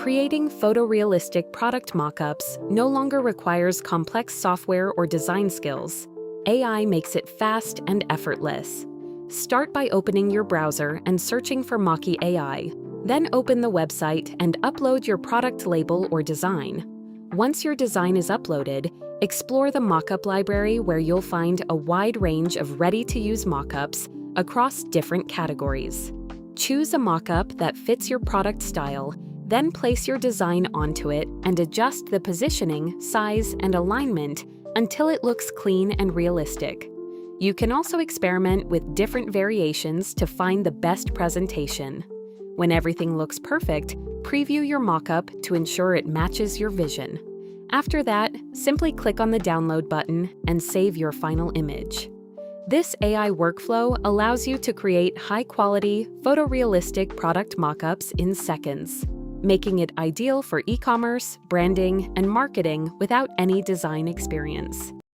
Creating photorealistic product mockups no longer requires complex software or design skills. AI makes it fast and effortless. Start by opening your browser and searching for Mockup AI. Then open the website and upload your product label or design. Once your design is uploaded, explore the mockup library where you'll find a wide range of ready-to-use mockups across different categories. Choose a mockup that fits your product style, then place your design onto it and adjust the positioning, size, and alignment until it looks clean and realistic. You can also experiment with different variations to find the best presentation. When everything looks perfect, preview your mockup to ensure it matches your vision. After that, simply click on the download button and save your final image. This AI workflow allows you to create high-quality, photorealistic product mockups in seconds, making it ideal for e-commerce, branding, and marketing without any design experience.